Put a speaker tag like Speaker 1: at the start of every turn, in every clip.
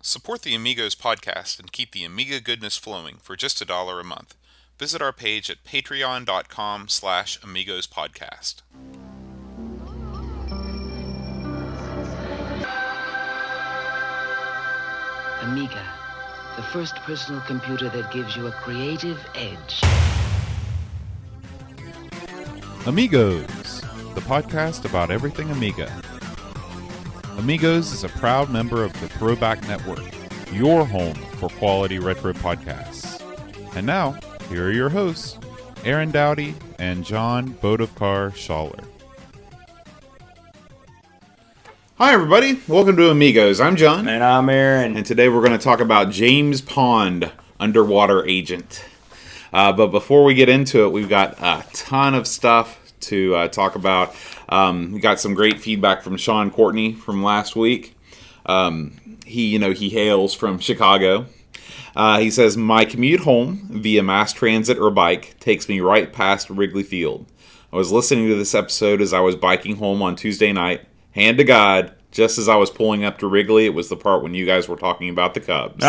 Speaker 1: Support the Amigos podcast and keep the Amiga goodness flowing for just $1 a month. Visit our page at patreon.com/AmigosPodcast.
Speaker 2: Amiga, the first personal computer that gives you a creative edge.
Speaker 3: Amigos, the podcast about everything Amiga. Amigos is a proud member of the Throwback Network, your home for quality retro podcasts. And now, here are your hosts, Aaron Dowdy and John Bodovkar Schaller.
Speaker 4: Hi everybody, welcome to Amigos. I'm John.
Speaker 5: And I'm Aaron.
Speaker 4: And today we're going to talk about James Pond, Underwater Agent. But before we get into it, we've got a ton of stuff to talk about. We got some great feedback from Sean Courtney from last week. He hails from Chicago. He says, my commute home via mass transit or bike takes me right past Wrigley Field. I was listening to this episode as I was biking home on Tuesday night. Hand to God, just as I was pulling up to Wrigley, it was the part when you guys were talking about the Cubs.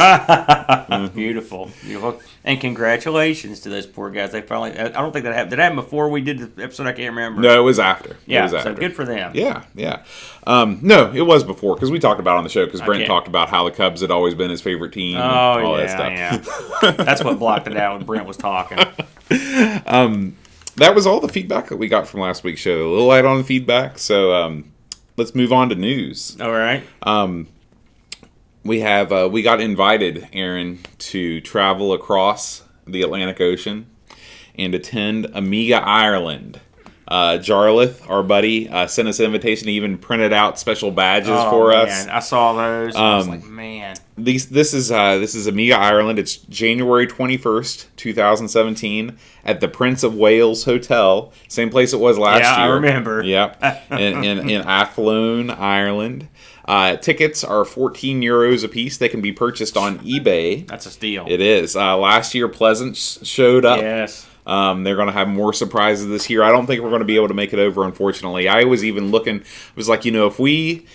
Speaker 5: Beautiful. And congratulations to those poor guys. They finally, I don't think that happened. Did that happen before we did the episode? I can't remember.
Speaker 4: No, it was after.
Speaker 5: Yeah, so good for them.
Speaker 4: Yeah. No, it was before, because we talked about it on the show, because Brent talked about how the Cubs had always been his favorite team. All that stuff.
Speaker 5: Yeah. That's what blocked it out when Brent was talking.
Speaker 4: That was all the feedback that we got from last week's show. A little light on the feedback, so let's move on to news.
Speaker 5: All right.
Speaker 4: We got invited, Aaron, to travel across the Atlantic Ocean and attend Amiga Ireland. Jarlath, our buddy, sent us an invitation. He even printed out special badges for us.
Speaker 5: I saw those. I was like, man.
Speaker 4: This is Amiga Ireland. It's January 21st, 2017, at the Prince of Wales Hotel. Same place it was last year.
Speaker 5: Yeah, I remember.
Speaker 4: Yep. in Athlone, Ireland. Tickets are €14 a piece. They can be purchased on eBay.
Speaker 5: That's a steal.
Speaker 4: It is. Last year, Pleasant showed up.
Speaker 5: Yes.
Speaker 4: They're going to have more surprises this year. I don't think we're going to be able to make it over, unfortunately. I was even looking. It was like, if we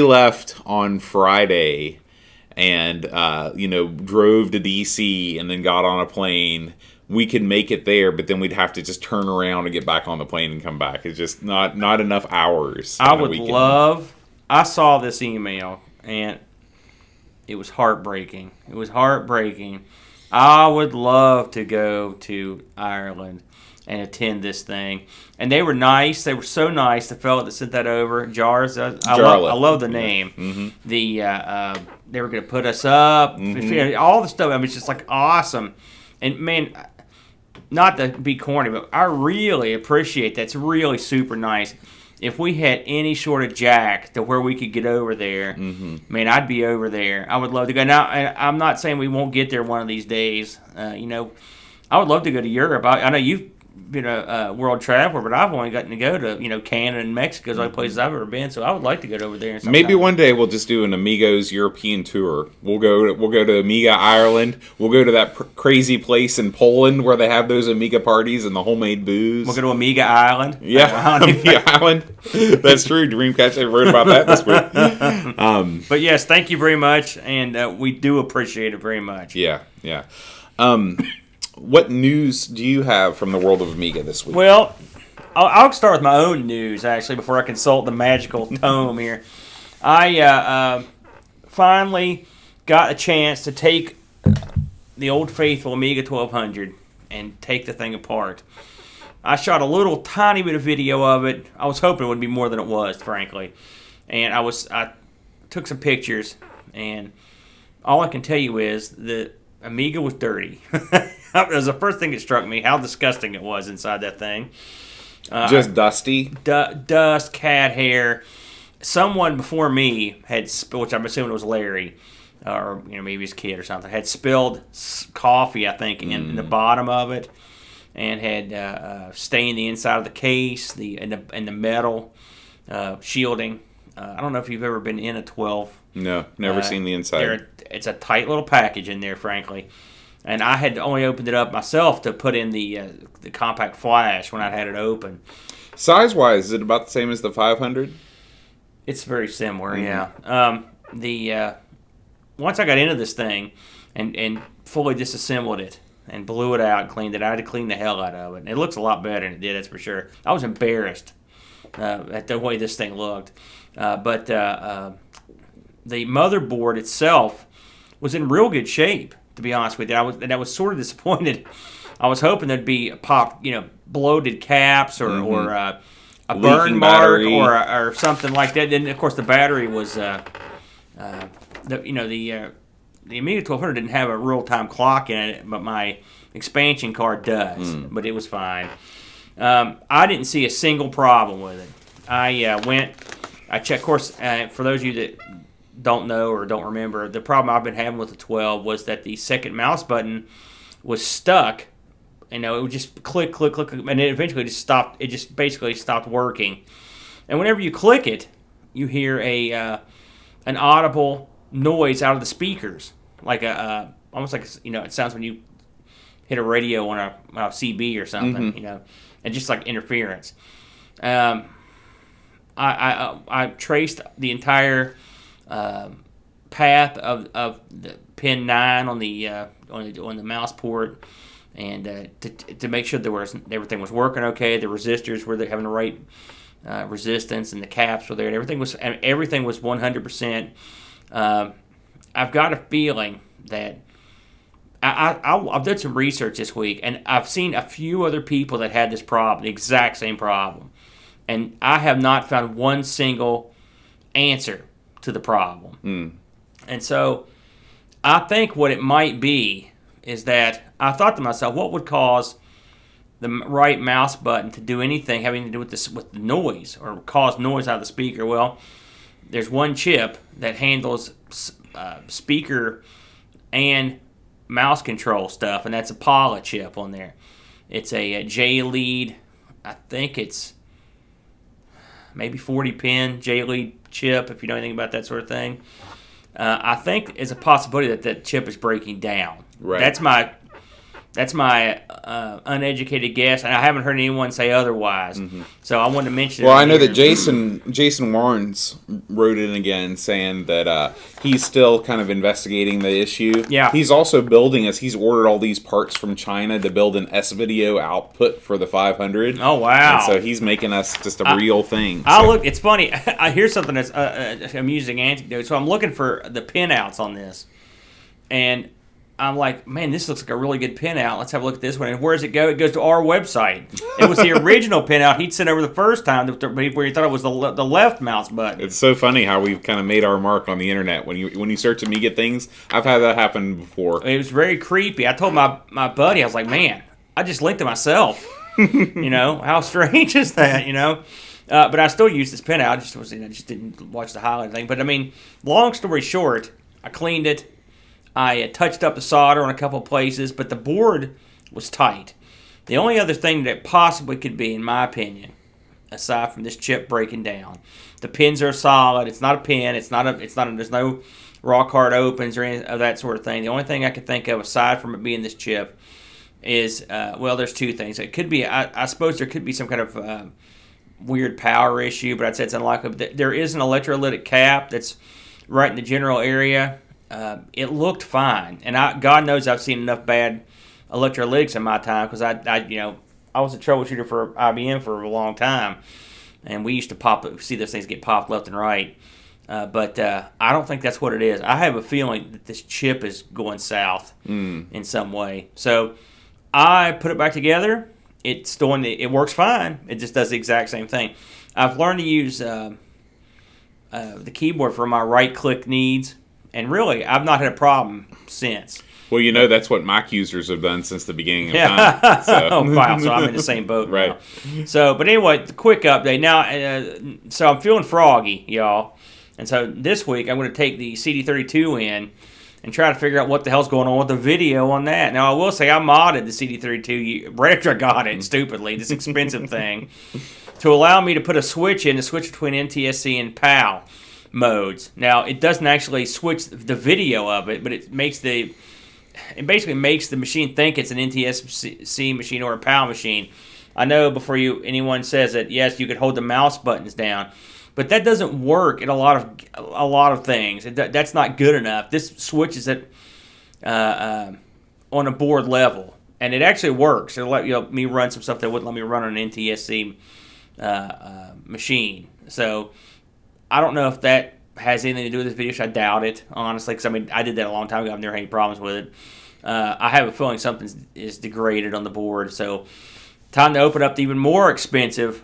Speaker 4: left on Friday and drove to DC and then got on a plane, we could make it there, but then we'd have to just turn around and get back on the plane and come back. It's just not enough hours.
Speaker 5: I would love. I saw this email and it was heartbreaking. I would love to go to Ireland and attend this thing. And they were nice. They were so nice. The fellow that sent that over, Jars. I love the name.
Speaker 4: Mm-hmm.
Speaker 5: They were going to put us up.
Speaker 4: Mm-hmm.
Speaker 5: All the stuff. I mean, it's just like awesome. And man, not to be corny, but I really appreciate that. It's really super nice. If we had any sort of jack to where we could get over there, man, I'd be over there. I would love to go. Now, I'm not saying we won't get there one of these days. I would love to go to Europe. I know you've been a world traveler, but I've only gotten to go to Canada and Mexico, the only places I've ever been. So I would like to get over there.
Speaker 4: Maybe one day we'll just do an Amigos European tour. We'll go to Amiga Ireland. We'll go to that crazy place in Poland where they have those Amiga parties and the homemade booze.
Speaker 5: We'll go to Amiga Island.
Speaker 4: Yeah, Amiga Island. That's true. Dreamcatcher, I wrote about that this week.
Speaker 5: But yes, thank you very much, and we do appreciate it very much.
Speaker 4: Yeah. What news do you have from the world of Amiga this week?
Speaker 5: Well, I'll start with my own news, actually, before I consult the magical tome here. I finally got a chance to take the old faithful Amiga 1200 and take the thing apart. I shot a little tiny bit of video of it. I was hoping it would be more than it was, frankly. And I took some pictures, and all I can tell you is the Amiga was dirty. That was the first thing that struck me, how disgusting it was inside that thing.
Speaker 4: Just dusty?
Speaker 5: Dust, cat hair. Someone before me had, which I'm assuming it was Larry, or maybe his kid or something, had spilled coffee, I think, in the bottom of it, and had stained the inside of the case, and the metal shielding. I don't know if you've ever been in a 12.
Speaker 4: No, never seen the inside.
Speaker 5: It's a tight little package in there, frankly. And I had only opened it up myself to put in the compact flash when I had it open.
Speaker 4: Size-wise, is it about the same as the 500?
Speaker 5: It's very similar, yeah. once I got into this thing and fully disassembled it and blew it out and cleaned it, I had to clean the hell out of it. And it looks a lot better than it did, that's for sure. I was embarrassed at the way this thing looked. But the motherboard itself was in real good shape, to be honest with you. I was sort of disappointed. I was hoping there'd be bloated caps or a burn mark
Speaker 4: battery.
Speaker 5: or something like that. Then of course the battery was the Amiga 1200 didn't have a real time clock in it, but my expansion card does. But it was fine. I didn't see a single problem with it. I checked. Of course, for those of you that don't know or don't remember, the problem I've been having with the 12 was that the second mouse button was stuck. It would just click, click, click, and it eventually just stopped. It just basically stopped working. And whenever you click it, you hear an audible noise out of the speakers, like almost like it sounds when you hit a radio on a CB or something, and just like interference. I traced the entire path of the pin 9 on the mouse port, and to make sure everything was working okay. The resistors were having the right resistance, and the caps were there, and everything was 100%. I've got a feeling that I've done some research this week, and I've seen a few other people that had this problem, the exact same problem, and I have not found one single answer to the problem. And so I think what it might be is that I thought to myself, what would cause the right mouse button to do anything having to do with the noise or cause noise out of the speaker? Well, there's one chip that handles speaker and mouse control stuff, and that's a Paula chip on there. It's a J-Lead, I think it's maybe 40-pin J-Lead chip, if you know anything about that sort of thing. I think it's a possibility that chip is breaking down.
Speaker 4: Right.
Speaker 5: That's my uneducated guess, and I haven't heard anyone say otherwise. So I wanted to mention it.
Speaker 4: Well, I know that Jason Warrens wrote in again saying that he's still kind of investigating the issue.
Speaker 5: Yeah.
Speaker 4: He's also he's ordered all these parts from China to build an S-video output for the 500.
Speaker 5: Oh, wow.
Speaker 4: And so he's making us just a real thing.
Speaker 5: It's funny. I hear something that's an amusing anecdote. So I'm looking for the pinouts on this, and I'm like, man, this looks like a really good pinout. Let's have a look at this one. And where does it go? It goes to our website. It was the original pinout he'd sent over the first time, where he thought it was the left mouse button.
Speaker 4: It's so funny how we've kind of made our mark on the internet. When you search Amiga things, I've had that happen before.
Speaker 5: It was very creepy. I told my buddy, I was like, man, I just linked to myself. How strange is that? But I still use this pinout. Just didn't watch the highlight thing. But I mean, long story short, I cleaned it. I touched up the solder on a couple of places, but the board was tight. The only other thing that possibly could be, in my opinion, aside from this chip breaking down, the pins are solid. It's not a pin. There's no raw card opens or any of that sort of thing. The only thing I could think of aside from it being this chip is, there's two things. It could be, I suppose there could be some kind of weird power issue, but I'd say it's unlikely. There is an electrolytic cap that's right in the general area. It looked fine, and God knows I've seen enough bad electrolytics in my time, because I was a troubleshooter for IBM for a long time, and we used to see those things get popped left and right. But I don't think that's what it is. I have a feeling that this chip is going south in some way. So I put it back together. It works fine. It just does the exact same thing. I've learned to use the keyboard for my right-click needs. And really, I've not had a problem since.
Speaker 4: Well, that's what Mac users have done since the beginning of time. So.
Speaker 5: Oh, wow. So I'm in the same boat
Speaker 4: right
Speaker 5: now. So, but anyway, the quick update. Now, so I'm feeling froggy, y'all. And so this week, I'm going to take the CD32 in and try to figure out what the hell's going on with the video on that. Now, I will say I modded the CD32 right after I got it, stupidly, this expensive thing, to allow me to put a switch in to switch between NTSC and PAL modes. Now, it doesn't actually switch the video of it, but it basically makes the machine think it's an NTSC machine or a PAL machine. I know before anyone says that, yes, you could hold the mouse buttons down, But that doesn't work in a lot of things. That's not good enough. This switches it on a board level, and it actually works. It'll let me run some stuff that wouldn't let me run on an NTSC machine. So I don't know if that has anything to do with this video. I doubt it, honestly, because I did that a long time ago. I've never had any problems with it. I have a feeling something is degraded on the board. So time to open up the even more expensive.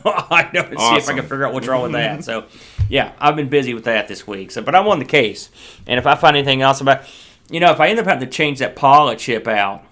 Speaker 5: I know, and see if I can figure out what's wrong with that. So, yeah, I've been busy with that this week. But I'm on the case. And if I find anything else about, if I end up having to change that Paula chip out,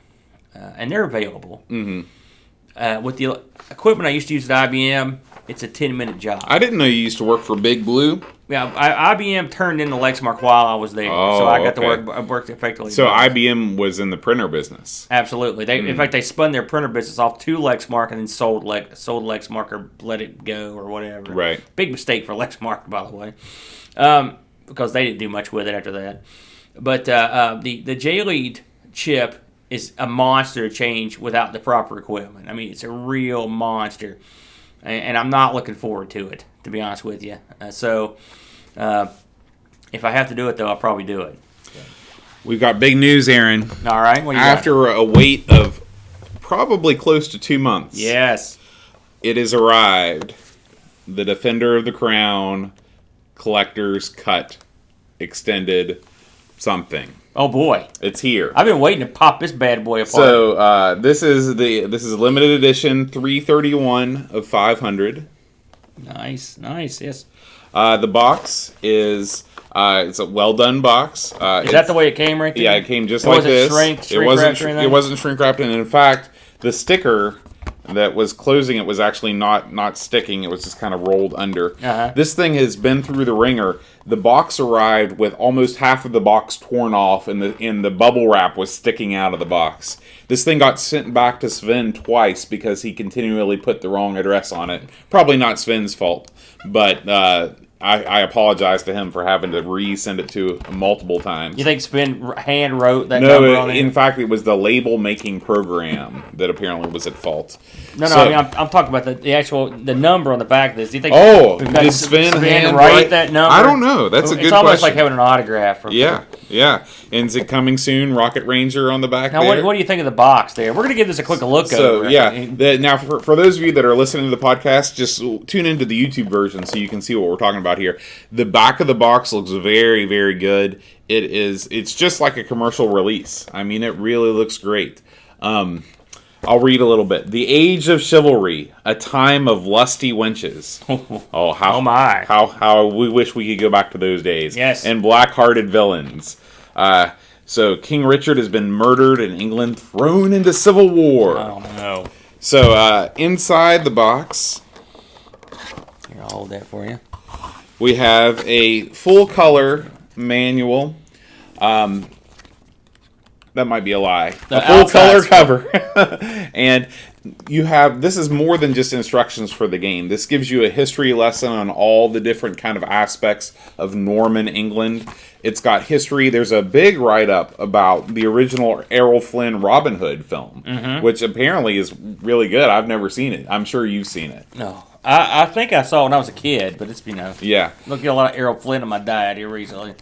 Speaker 5: and they're available, with the equipment I used to use at IBM, it's a 10-minute job.
Speaker 4: I didn't know you used to work for Big Blue.
Speaker 5: Yeah, IBM turned into Lexmark while I was there, so I got to work. I worked effectively.
Speaker 4: So IBM was in the printer business.
Speaker 5: Absolutely. In fact, they spun their printer business off to Lexmark and then sold Lexmark or let it go or whatever.
Speaker 4: Right.
Speaker 5: Big mistake for Lexmark, by the way, because they didn't do much with it after that. But the J-Lead chip is a monster to change without the proper equipment. I mean, it's a real monster, and I'm not looking forward to it, to be honest with you. If I have to do it, though, I'll probably do it.
Speaker 4: We've got big news, Aaron.
Speaker 5: All right. What do you
Speaker 4: After a wait of probably close to 2 months.
Speaker 5: Yes.
Speaker 4: It has arrived. The Defender of the Crown Collector's Cut Extended something.
Speaker 5: Oh boy.
Speaker 4: It's here.
Speaker 5: I've been waiting to pop this bad boy apart.
Speaker 4: So this is a limited edition 331 of 500.
Speaker 5: Nice, yes.
Speaker 4: The box is it's a well done box.
Speaker 5: Is that the way it came right there?
Speaker 4: Yeah, it came just like this. It wasn't shrink wrapped, and in fact, the sticker that was closing it was actually not sticking. It was just kind of rolled under. This thing has been through the ringer. The box arrived with almost half of the box torn off, and the bubble wrap was sticking out of the box. This thing got sent back to Sven twice because he continually put the wrong address on it. Probably not Sven's fault, but I apologize to him for having to resend it to multiple times.
Speaker 5: You think Sven hand wrote that number on it?
Speaker 4: In fact, it was the label making program that apparently was at fault.
Speaker 5: No, I mean, I'm talking about the number on the back of this. Do you think?
Speaker 4: Did Sven hand
Speaker 5: write that number?
Speaker 4: I don't know. That's a good question.
Speaker 5: It's almost like having an autograph.
Speaker 4: Yeah. And is it coming soon? Rocket Ranger on the back.
Speaker 5: Now, what do you think of the box there? We're going to give this a quick look over.
Speaker 4: Now for those of you that are listening to the podcast, just tune into the YouTube version so you can see what we're talking about here. The back of the box looks very, very good. It's just like a commercial release. I mean, it really looks great. I'll read a little bit. The age of chivalry, a time of lusty wenches. How we wish we could go back to those days.
Speaker 5: Yes.
Speaker 4: And black-hearted villains. So King Richard has been murdered and England thrown into civil war.
Speaker 5: Oh no.
Speaker 4: So inside the box,
Speaker 5: here, I'll hold that for you.
Speaker 4: We have a full-color manual. That might be a lie. A full-color cover. And this is more than just instructions for the game. This gives you a history lesson on all the different kind of aspects of Norman England. It's got history. There's a big write-up about the original Errol Flynn Robin Hood film, which apparently is really good. I've never seen it. I'm sure you've seen it.
Speaker 5: No. I think I saw it when I was a kid, but it's,
Speaker 4: Yeah.
Speaker 5: Look at a lot of Errol Flynn in my diet here recently.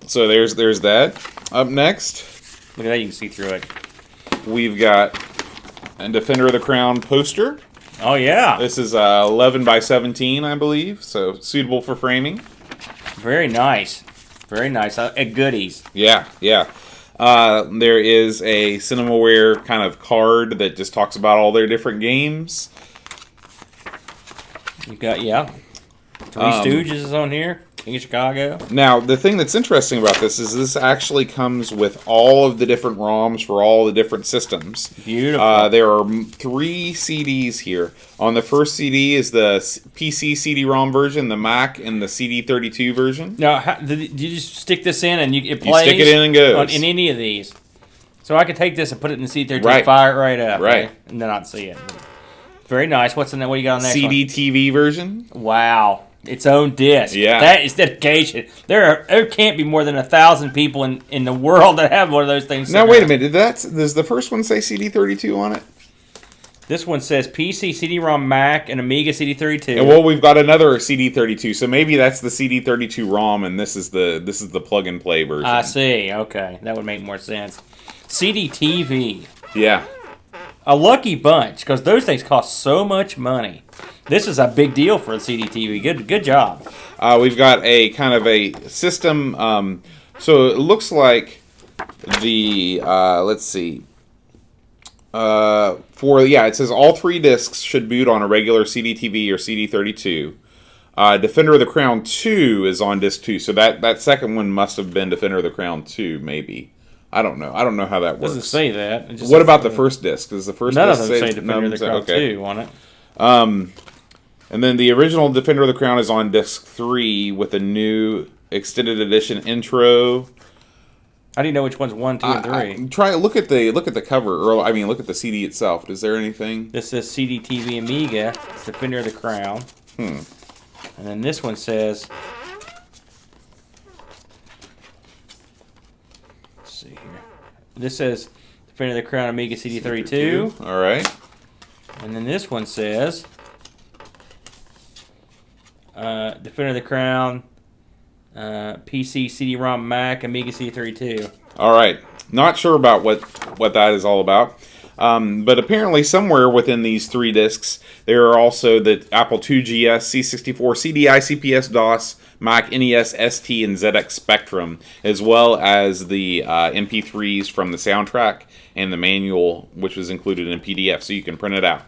Speaker 4: So there's that. Up next,
Speaker 5: look at that, you can see through it.
Speaker 4: We've got a Defender of the Crown poster.
Speaker 5: Oh yeah.
Speaker 4: This is 11 by 17, I believe, so suitable for framing.
Speaker 5: Very nice. Very nice. Goodies.
Speaker 4: Yeah. There is a Cinemaware kind of card that just talks about all their different games.
Speaker 5: You got, Three Stooges is on here. King of Chicago.
Speaker 4: Now, the thing that's interesting about this is this actually comes with all of the different ROMs for all the different systems.
Speaker 5: Beautiful.
Speaker 4: There are 3 CDs here. On the first CD is the PC CD-ROM version, the Mac, and the CD32 version.
Speaker 5: Now, did you just stick this in and it plays?
Speaker 4: You stick it in and goes.
Speaker 5: In any of these. So I could take this and put it in the CD32, fire it right up.
Speaker 4: Right.
Speaker 5: And then I'd see it. Very nice. What you got on the next
Speaker 4: CD TV version.
Speaker 5: Wow. Its own disc.
Speaker 4: Yeah.
Speaker 5: That is dedication. There can't be more than 1,000 people in the world that have one of those things.
Speaker 4: Now, wait a minute. Does the first one say CD32 on it?
Speaker 5: This one says PC, CD-ROM, Mac, and Amiga CD32.
Speaker 4: And well, we've got another CD32, so maybe that's the CD32 ROM, and this is the plug and play version.
Speaker 5: I see. Okay, that would make more sense. CD TV.
Speaker 4: Yeah.
Speaker 5: A lucky bunch, because those things cost so much money. This is a big deal for a CD TV. Good job.
Speaker 4: We've got a kind of a system. So it looks like the let's see. It says all 3 discs should boot on a regular CD-TV or CD32. Defender of the Crown 2 is on disc 2, so that second one must have been Defender of the Crown 2, maybe. I don't know how that works.
Speaker 5: Doesn't say that. It just
Speaker 4: What
Speaker 5: says
Speaker 4: about the first disc? Does the first
Speaker 5: none
Speaker 4: disc
Speaker 5: of them say Defender of the Crown 2 on it.
Speaker 4: And then the original Defender of the Crown is on disc 3 with a new extended edition intro.
Speaker 5: How do you know which one's 1, 2, and 3?
Speaker 4: Look at the cover, or look at the CD itself. Is there anything?
Speaker 5: This says CD TV Amiga, Defender of the Crown. And then this one says, let's see here. This says Defender of the Crown Amiga CD32.
Speaker 4: All right.
Speaker 5: And then this one says Defender of the Crown PC, CD-ROM, Mac, Amiga CD32.
Speaker 4: All right. Not sure about what that is all about. But apparently somewhere within these 3 discs, there are also the Apple IIgs, C64, CDI, CPS, DOS, Mac, NES, ST, and ZX Spectrum, as well as the MP3s from the soundtrack and the manual, which was included in PDF, so you can print it out.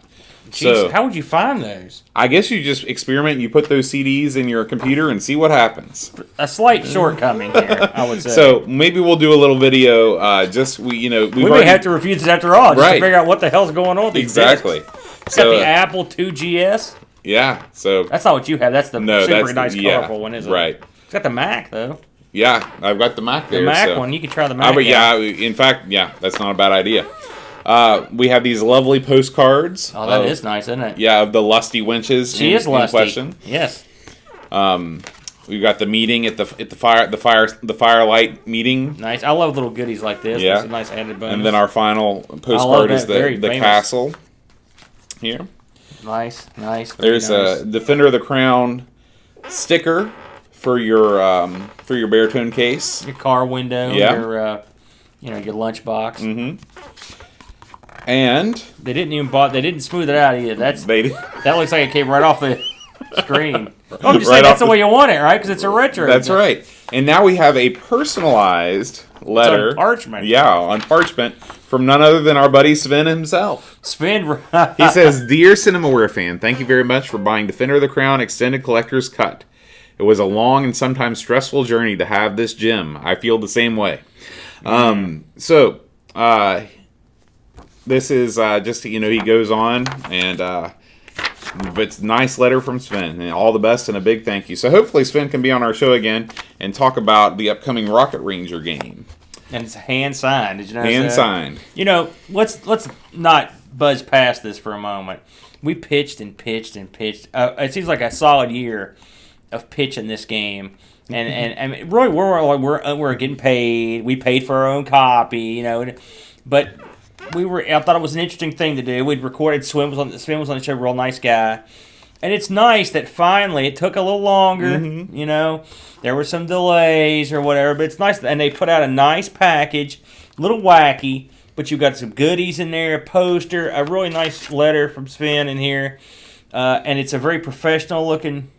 Speaker 5: Jeez,
Speaker 4: So
Speaker 5: how would you find those?
Speaker 4: I guess you just experiment. And you put those CDs in your computer and see what happens.
Speaker 5: A slight shortcoming here, I would say.
Speaker 4: So maybe we'll do a little video.
Speaker 5: We may have to review this after all, just to figure out what the hell's going on with these
Speaker 4: exactly.
Speaker 5: discs. It's got the Apple IIgs.
Speaker 4: Yeah. So
Speaker 5: that's not what you have. That's the super nice, colorful one, isn't it?
Speaker 4: Right.
Speaker 5: It's got the Mac though.
Speaker 4: Yeah, I've got the Mac there.
Speaker 5: The Mac one, you can try the Mac.
Speaker 4: In fact, that's not a bad idea. We have these lovely postcards.
Speaker 5: Oh, that is nice, isn't it?
Speaker 4: Yeah, of the lusty wenches.
Speaker 5: She is lusty.
Speaker 4: In question.
Speaker 5: Yes.
Speaker 4: We've got the meeting at the firelight meeting.
Speaker 5: Nice. I love little goodies like this.
Speaker 4: Yeah.
Speaker 5: It's a nice added bonus.
Speaker 4: And then our final postcard is the castle. Here.
Speaker 5: Nice.
Speaker 4: There's a Defender of the Crown sticker for your baritone case.
Speaker 5: Your car window.
Speaker 4: Yeah.
Speaker 5: Your lunchbox.
Speaker 4: Mm-hmm. And
Speaker 5: they didn't smooth it out either. That looks like it came right off the screen. Oh, I'm just saying that's the way you want it, right? Because it's a retro.
Speaker 4: That's right. And now we have a personalized letter.
Speaker 5: It's on parchment.
Speaker 4: Yeah, on parchment from none other than our buddy Sven himself.
Speaker 5: Sven.
Speaker 4: He says, "Dear Cinemaware fan, thank you very much for buying Defender of the Crown Extended Collector's Cut. It was a long and sometimes stressful journey to have this gem. I feel the same way." This is just, he goes on, and it's a nice letter from Sven, and all the best and a big thank you. So hopefully Sven can be on our show again and talk about the upcoming Rocket Ranger game.
Speaker 5: And it's hand-signed. Did you know that?
Speaker 4: Hand-signed.
Speaker 5: Let's not buzz past this for a moment. We pitched and pitched and pitched. It seems like a solid year of pitching this game. And really, we're getting paid. We paid for our own copy, but I thought it was an interesting thing to do. We'd recorded. Sven was on the show, real nice guy, and it's nice that finally it took a little longer. Mm-hmm. There were some delays or whatever, but it's nice, and they put out a nice package, a little wacky, but you've got some goodies in there, a poster, a really nice letter from Sven in here, and it's a very professional looking,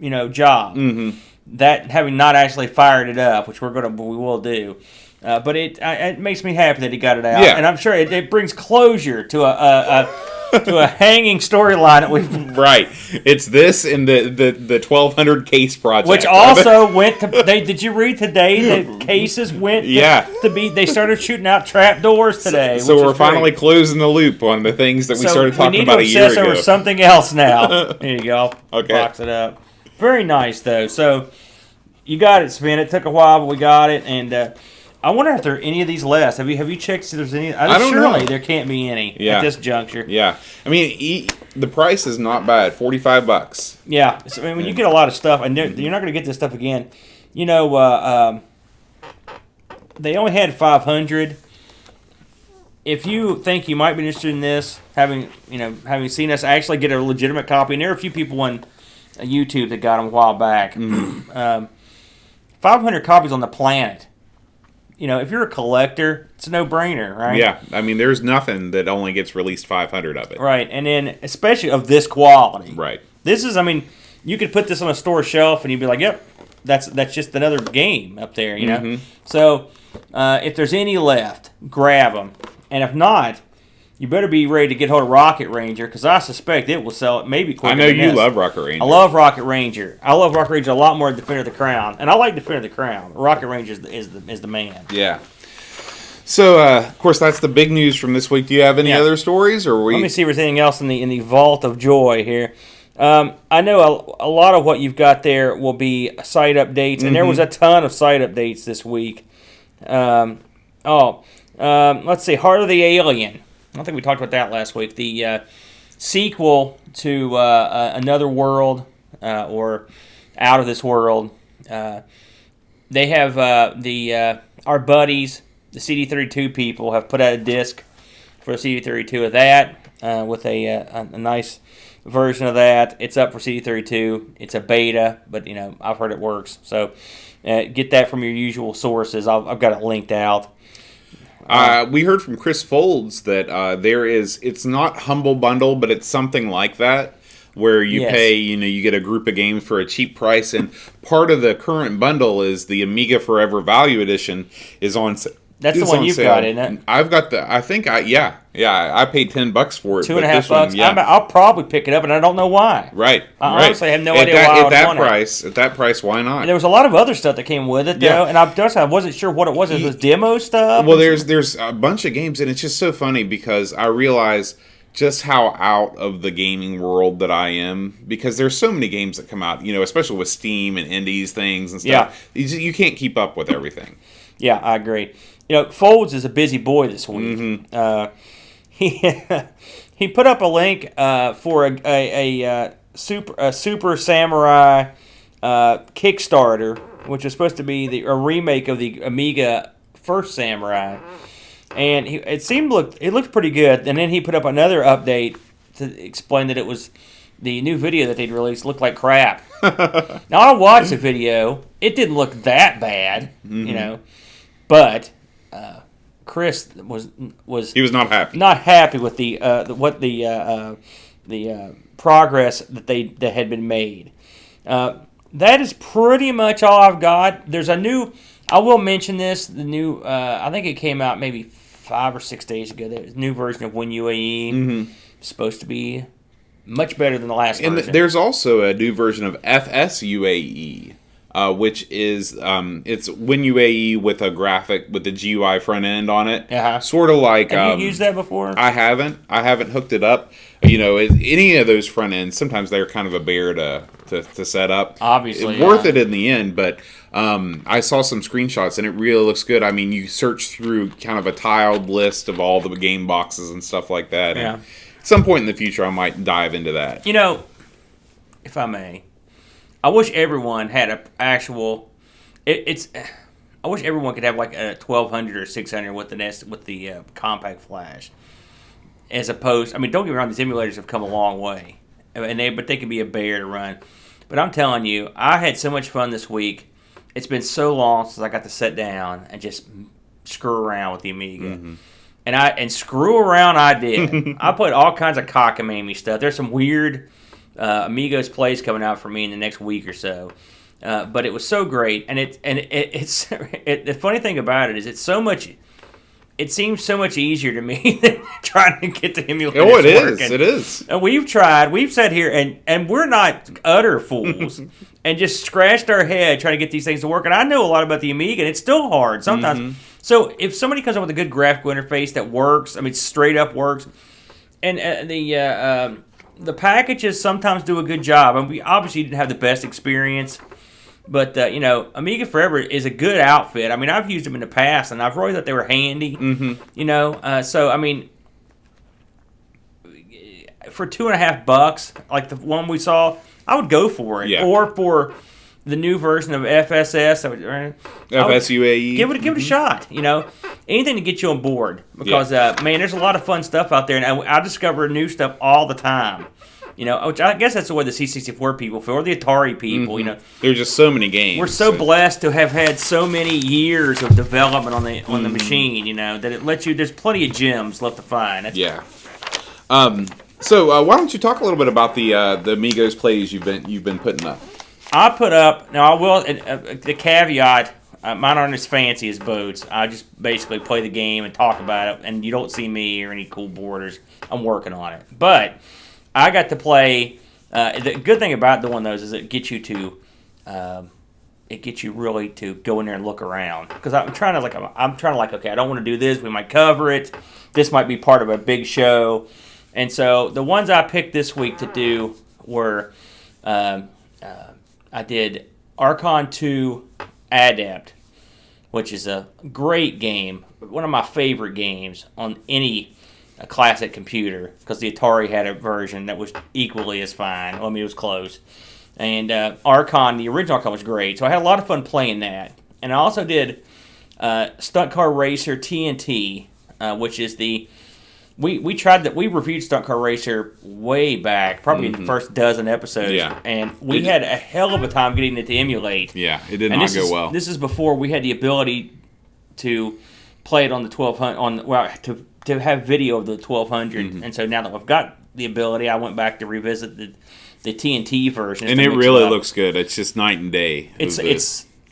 Speaker 5: job.
Speaker 4: Mm-hmm.
Speaker 5: That having not actually fired it up, which we will do. But it makes me happy that he got it out, and I'm sure it brings closure to a hanging storyline that we've.
Speaker 4: Right, it's this and the 1200 case project,
Speaker 5: which also went to. Did you read today that cases went? To be. They started shooting out trapdoors today.
Speaker 4: So we're finally closing the loop on the things that we started talking about a year ago.
Speaker 5: We need to obsess over something else now. There you go.
Speaker 4: Okay.
Speaker 5: Box it up. Very nice though. So you got it, Sven. It took a while, but we got it, and. I wonder if there are any of these left. Have you checked if there's any?
Speaker 4: I don't
Speaker 5: surely
Speaker 4: know.
Speaker 5: There can't be any at this juncture.
Speaker 4: Yeah, I mean the price is not bad, $45.
Speaker 5: Yeah, so, when you get a lot of stuff, and you're not going to get this stuff again. They only had 500. if you think you might be interested in this, having seen us actually get a legitimate copy, and there are a few people on YouTube that got them a while back. 500 copies on the planet. If you're a collector, it's a no-brainer, right?
Speaker 4: Yeah, I mean, there's nothing that only gets released 500 of it.
Speaker 5: Right, and then especially of this quality.
Speaker 4: Right.
Speaker 5: This is, you could put this on a store shelf and you'd be like, yep, that's just another game up there, So, if there's any left, grab them. And if not, you better be ready to get hold of Rocket Ranger, because I suspect it will sell it maybe quicker.
Speaker 4: I know
Speaker 5: than
Speaker 4: you
Speaker 5: this.
Speaker 4: love Rocket Ranger.
Speaker 5: I love Rocket Ranger. I love Rocket Ranger a lot more than Defender of the Crown, and I like Defender of the Crown. Rocket Ranger is the man.
Speaker 4: Yeah. So, of course, that's the big news from this week. Do you have any other stories, or
Speaker 5: Let me see if there's anything else in the vault of joy here. I know a lot of what you've got there will be site updates, and there was a ton of site updates this week. Let's see, Heart of the Alien. I don't think we talked about that last week. The sequel to Another World or Out of This World. They have our buddies, the CD32 people, have put out a disc for CD32 of that with a nice version of that. It's up for CD32. It's a beta, but I've heard it works. So get that from your usual sources. I've got it linked out.
Speaker 4: We heard from Chris Folds that it's not Humble Bundle, but it's something like that, where you pay, you get a group of games for a cheap price, and part of the current bundle is the Amiga Forever Value Edition is on.
Speaker 5: That's the one you've got, isn't it?
Speaker 4: I've got I paid $10 for it.
Speaker 5: $2.50.
Speaker 4: Yeah.
Speaker 5: I'll probably pick it up, and I don't know why.
Speaker 4: Right.
Speaker 5: I honestly have no idea why I would want it.
Speaker 4: At that price, why not?
Speaker 5: And there was a lot of other stuff that came with it, though, and I wasn't sure what it was. It was demo stuff.
Speaker 4: Well, there's a bunch of games, and it's just so funny because I realize just how out of the gaming world that I am, because there's so many games that come out, especially with Steam and indies things and stuff. Yeah. You can't keep up with everything.
Speaker 5: Yeah, I agree. Folds is a busy boy this week. He put up a link for a Super Samurai Kickstarter, which was supposed to be a remake of the Amiga First Samurai, and it looked pretty good. And then he put up another update to explain that it was the new video that they'd released looked like crap. Now I watched the video; it didn't look that bad, but. Chris was
Speaker 4: he was not happy.
Speaker 5: Not happy with the progress that had been made. That is pretty much all I've got. There's a new. I will mention this. The new. I think it came out maybe 5 or 6 days ago. There's a new version of WinUAE. Supposed to be much better than the last version.
Speaker 4: And there's also a new version of FSUAE. Which is it's WinUAE with a graphic with the GUI front end on it. Sort of like.
Speaker 5: Have you used that before?
Speaker 4: I haven't hooked it up. Any of those front ends, sometimes they're kind of a bear to set up.
Speaker 5: Obviously,
Speaker 4: worth it in the end. But I saw some screenshots and it really looks good. I mean, you search through kind of a tiled list of all the game boxes and stuff like that.
Speaker 5: Yeah.
Speaker 4: And at some point in the future, I might dive into that.
Speaker 5: If I may. I wish everyone had an actual. I wish everyone could have like a 1200 or 600 with the compact flash, as opposed. Don't get me wrong, these emulators have come a long way, but they can be a bear to run. But I'm telling you, I had so much fun this week. It's been so long since I got to sit down and just screw around with the Amiga. And screw around I did. I put all kinds of cockamamie stuff. There's some weird. Amigos Plays coming out for me in the next week or so, but it was so great, and the funny thing about it is it seems so much easier to me than trying to get the emulators working.
Speaker 4: It is.
Speaker 5: And we've sat here and we're not utter fools, and just scratched our head trying to get these things to work. And I know a lot about the Amiga, and it's still hard sometimes. So if somebody comes up with a good graphical interface that works, straight up works, and the packages sometimes do a good job. We obviously didn't have the best experience, but Amiga Forever is a good outfit. I've used them in the past, and I've really thought they were handy. So for $2.50, like the one we saw, I would go for it. Yeah. Or for the new version of FSUAE.
Speaker 4: FSUAE.
Speaker 5: Give it a shot. anything to get you on board. Because, man, there's a lot of fun stuff out there, and I discover new stuff all the time. Which I guess that's the way the C64 people feel, or the Atari people.
Speaker 4: There's just so many games.
Speaker 5: We're so blessed to have had so many years of development on the machine. That it lets you. There's plenty of gems left to find.
Speaker 4: Yeah. So why don't you talk a little bit about the Amigos plays you've been putting up?
Speaker 5: I put up. Now I will. The caveat. Mine aren't as fancy as Boat's. I just basically play the game and talk about it, and you don't see me or any cool borders. I'm working on it, but I got to play. The good thing about doing those is it gets you really to go in there and look around. Because I'm trying to okay, I don't want to do this. We might cover it. This might be part of a big show. And so the ones I picked this week to do were, I did Archon 2 Adept, which is a great game, one of my favorite games on any classic computer, because the Atari had a version that was equally as fine. It was close. And Archon, the original Archon, was great. So I had a lot of fun playing that. And I also did Stunt Car Racer TNT, which is the... We reviewed Stunt Car Racer way back, probably in the first dozen episodes, and we had a hell of a time getting it to emulate.
Speaker 4: Yeah, it did not go well.
Speaker 5: This is before we had the ability to play it on the 1200 to have video of the 1200, and so now that we've got the ability, I went back to revisit the TNT version,
Speaker 4: and it really looks good. It's just night and day.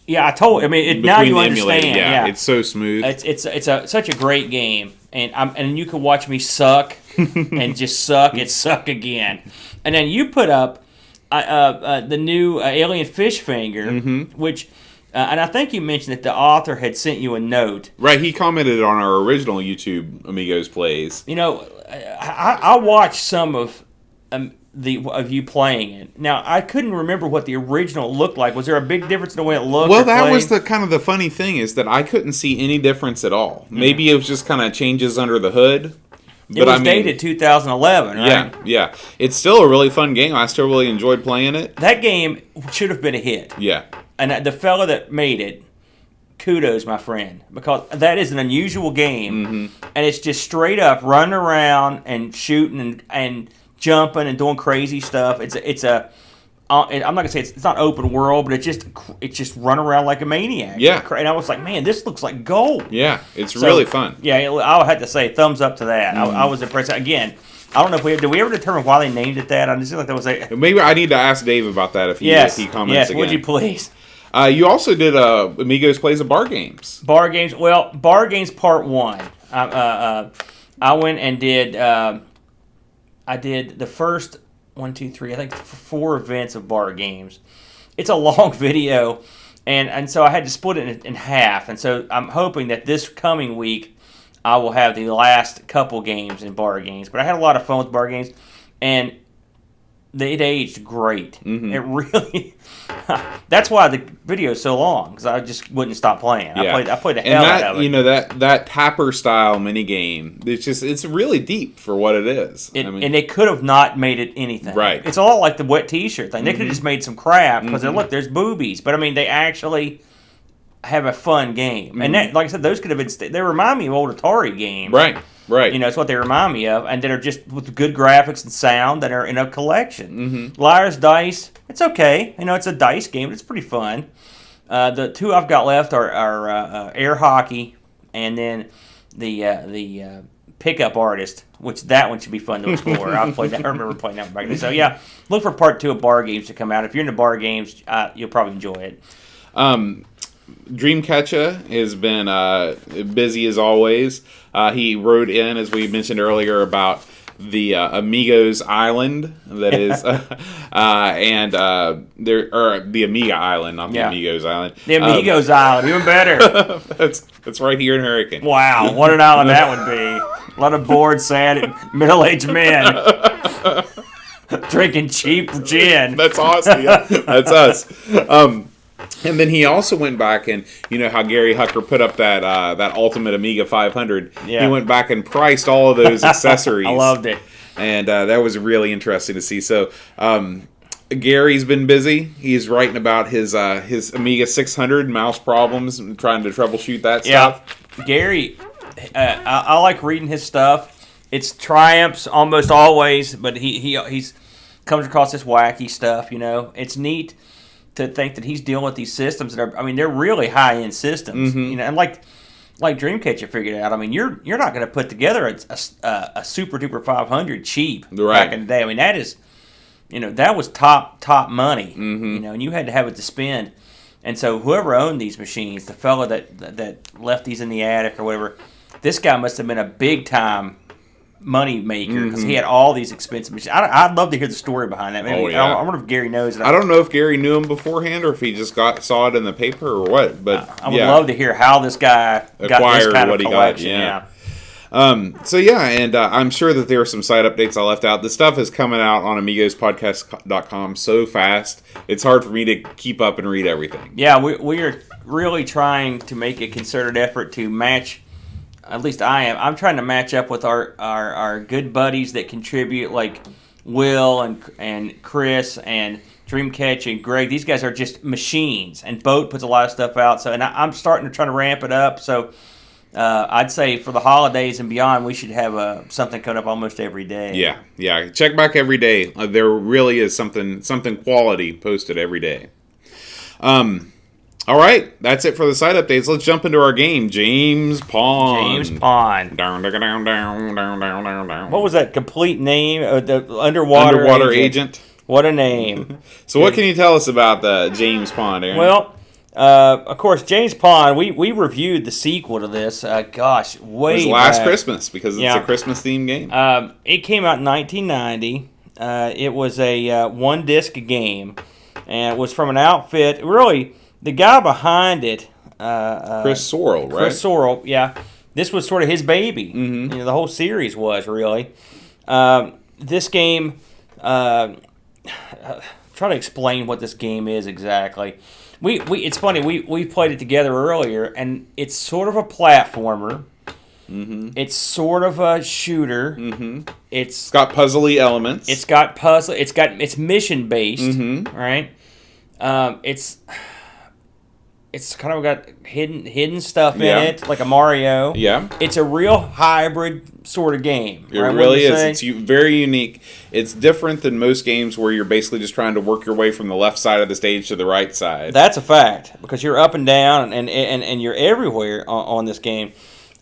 Speaker 5: Yeah, I told. I mean, now you understand.
Speaker 4: Yeah, it's so smooth.
Speaker 5: It's such a great game, and you can watch me suck and just suck and suck again, and then you put up the new Alien Fish Finger, which, and I think you mentioned that the author had sent you a note.
Speaker 4: Right, he commented on our original YouTube Amigos Plays.
Speaker 5: I watched some of you playing it. Now, I couldn't remember what the original looked like. Was there a big difference in the way it looked?
Speaker 4: Well, that was the kind of the funny thing, is that I couldn't see any difference at all. Maybe it was just kind of changes under the hood.
Speaker 5: But it was dated 2011, right?
Speaker 4: Yeah. It's still a really fun game. I still really enjoyed playing it.
Speaker 5: That game should have been a hit.
Speaker 4: Yeah.
Speaker 5: And the fella that made it, kudos, my friend, because that is an unusual game, and it's just straight up running around and shooting and jumping and doing crazy stuff. I'm not gonna say it's not open world, but it's just run around like a maniac.
Speaker 4: Yeah.
Speaker 5: And I was like, man, this looks like gold.
Speaker 4: Yeah, it's really fun.
Speaker 5: Yeah, I had to say thumbs up to that. I was impressed. Again, I don't know if did we ever determine why they named it that? I just feel like that was
Speaker 4: maybe I need to ask Dave about that if he comments again.
Speaker 5: Would you please?
Speaker 4: You also did Amigos Plays of Bar Games.
Speaker 5: Bar Games. Well, Bar Games Part 1. I went and did. I did the first 1, 2, 3. I think 4 events of Bar Games. It's a long video, and so I had to split it in half. And so I'm hoping that this coming week I will have the last couple games in Bar Games. But I had a lot of fun with Bar Games, and it aged great. It really. That's why the video is so long, because I just wouldn't stop playing.
Speaker 4: Yeah.
Speaker 5: I played the hell out of it.
Speaker 4: That Tapper style mini game. It's really deep for what it is.
Speaker 5: And they could have not made it anything.
Speaker 4: Right.
Speaker 5: It's a lot like the wet T-shirt thing. They could have just made some crap because look, there's boobies, but I mean they actually have a fun game. And that, like I said, those could have been. They remind me of old Atari games.
Speaker 4: Right.
Speaker 5: It's what they remind me of, and that are just with good graphics and sound that are in a collection. Liar's Dice, it's okay. It's a dice game. It's pretty fun. The 2 I've got left are Air Hockey, and then the Pickup Artist, which that one should be fun to explore. I remember playing that one back then. So yeah, look for Part 2 of Bar Games to come out. If you're into bar games, you'll probably enjoy it.
Speaker 4: Dreamcatcher has been busy as always. He wrote in, as we mentioned earlier, about the Amigos Island that is, and the Amiga Island, not the Amigos Island.
Speaker 5: The Amigos Island, even better.
Speaker 4: That's right here in Hurricane.
Speaker 5: Wow, what an island that would be! A lot of bored, sad, middle-aged men drinking cheap gin.
Speaker 4: That's awesome. Yeah. That's us. And then he also went back and, how Gary Hucker put up that Ultimate Amiga 500. Yeah. He went back and priced all of those accessories.
Speaker 5: I loved it.
Speaker 4: And that was really interesting to see. So Gary's been busy. He's writing about his Amiga 600 mouse problems and trying to troubleshoot that stuff.
Speaker 5: Yeah, Gary, I like reading his stuff. It's triumphs almost always, but he's comes across this wacky stuff. It's neat to think that he's dealing with these systems that are. I mean, they're really high end systems. And like Dreamcatcher figured out. I mean, you're not going to put together a Super Duper 500 cheap back in the day. I mean, that is, that was top money. And you had to have it to spend. And so whoever owned these machines, the fellow that left these in the attic or whatever, this guy must have been a big time money maker because he had all these expensive machines. I'd love to hear the story behind that. Maybe, I wonder if Gary knows it.
Speaker 4: I don't know if Gary knew him beforehand or if he just saw it in the paper or what. But
Speaker 5: I would love to hear how this guy got this kind of collection.
Speaker 4: And I'm sure that there are some side updates I left out. The stuff is coming out on amigospodcast.com so fast, it's hard for me to keep up and read everything.
Speaker 5: Yeah, we are really trying to make a concerted effort to match. At least I am. I'm trying to match up with our good buddies that contribute, like Will and Chris and Dreamcatcher and Greg. These guys are just machines. And Boat puts a lot of stuff out. So, and I'm starting to try to ramp it up. So I'd say for the holidays and beyond, we should have something coming up almost every day.
Speaker 4: Yeah. Check back every day. There really is something quality posted every day. All right, that's it for the side updates. Let's jump into our game, James Pond.
Speaker 5: What was that complete name? The underwater
Speaker 4: agent.
Speaker 5: What a name!
Speaker 4: So, what can you tell us about the James Pond, Aaron?
Speaker 5: Well, of course, James Pond. We reviewed the sequel to this. Way
Speaker 4: it was last Christmas because it's a Christmas themed game.
Speaker 5: It came out in 1990. It was a one disc game, and it was from an outfit. Really. The guy behind it,
Speaker 4: Chris Sorrell, right?
Speaker 5: Chris Sorrell, yeah. This was sort of his baby. The whole series was really. This game, try to explain what this game is exactly. It's funny. We played it together earlier, and it's sort of a platformer. It's sort of a shooter. It's
Speaker 4: got puzzly elements.
Speaker 5: It's mission based, right? It's kind of got hidden stuff in it, like a Mario.
Speaker 4: Yeah.
Speaker 5: It's a real hybrid sort of game.
Speaker 4: It really is. It's very unique. It's different than most games where you're basically just trying to work your way from the left side of the stage to the right side.
Speaker 5: That's a fact, because you're up and down and you're everywhere on this game.